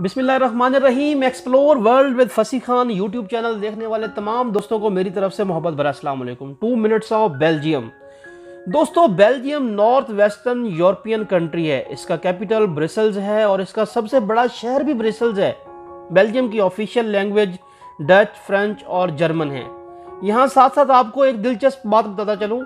बिस्मिल्लाहिर्रहमानिर्रहीम। Explore world with फसी Khan YouTube channel देखने वाले तमाम दोस्तों को मेरी तरफ से मोहब्बत भरा अस्सलाम वालेकुम। 2 मिनट्स ऑफ बेल्जियम। दोस्तों, Belgium north western European country है। इसका कैपिटल ब्रसेल्स है और इसका सबसे बड़ा शहर भी ब्रसेल्स है। बेल्जियम की ऑफिशियल लैंग्वेज डच, फ्रेंच और जर्मन है। यहाँ साथ साथ आपको एक दिलचस्प बात बताता चलूँ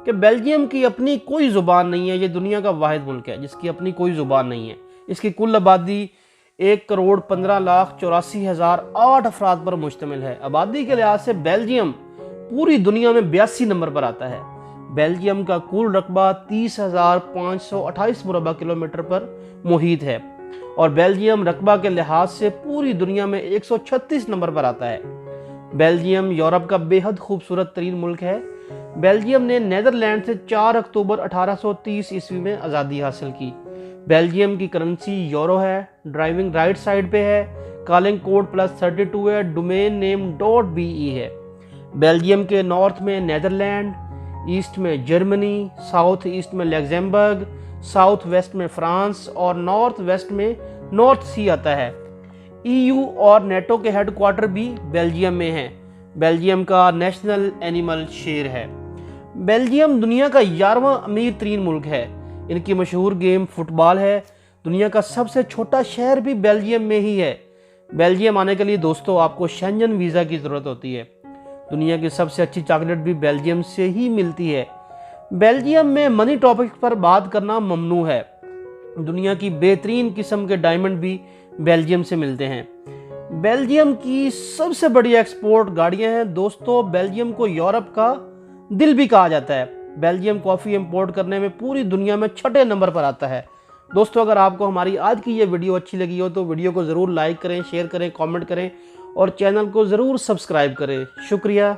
कि बेल्जियम की अपनी कोई ज़ुबान नहीं है। ये दुनिया का वाहिद मुल्क है जिसकी अपनी कोई ज़ुबान नहीं है। इसकी कुल आबादी 1,15,84,008 अफराद पर मुश्तमिल है। आबादी के लिहाज से बेल्जियम पूरी दुनिया में 82 नंबर पर आता है। बेल्जियम का कुल रकबा 30,528 मुरबा किलोमीटर पर मुहित है और बेल्जियम रकबा के लिहाज से पूरी दुनिया में 136 नंबर पर आता है। बेल्जियम यूरोप का बेहद खूबसूरत तरीन मुल्क है। बेल्जियम ने नीदरलैंड से 4 अक्टूबर 1830 ईस्वी में आज़ादी हासिल की। बेल्जियम की करेंसी यूरो है। ड्राइविंग राइट साइड पे है। कॉलिंग कोड +32 है। डोमेन नेम .be है। बेल्जियम के नॉर्थ में नीदरलैंड, ईस्ट में जर्मनी, साउथ ईस्ट में लग्जमबर्ग, साउथ वेस्ट में फ्रांस और नॉर्थ वेस्ट में नॉर्थ सी आता है। EU और नेटो के हेडक्वार्टर भी बेल्जियम में हैं। बेल्जियम का नेशनल एनिमल शेर है। बेल्जियम दुनिया का 11वां अमीर तरीन मुल्क है। इनकी मशहूर गेम फुटबॉल है। दुनिया का सबसे छोटा शहर भी बेल्जियम में ही है। बेल्जियम आने के लिए दोस्तों आपको शेंजन वीज़ा की ज़रूरत होती है। दुनिया की सबसे अच्छी चॉकलेट भी बेल्जियम से ही मिलती है। बेल्जियम में मनी टॉपिक्स पर बात करना ममनू है। दुनिया की बेहतरीन किस्म के डायमंड भी बेल्जियम से मिलते हैं। बेल्जियम की सबसे बड़ी एक्सपोर्ट गाड़ियां हैं। दोस्तों, बेल्जियम को यूरोप का दिल भी कहा जाता है। बेल्जियम कॉफ़ी इंपोर्ट करने में पूरी दुनिया में 6 नंबर पर आता है। दोस्तों, अगर आपको हमारी आज की ये वीडियो अच्छी लगी हो तो वीडियो को ज़रूर लाइक करें, शेयर करें, कमेंट करें और चैनल को ज़रूर सब्सक्राइब करें। शुक्रिया।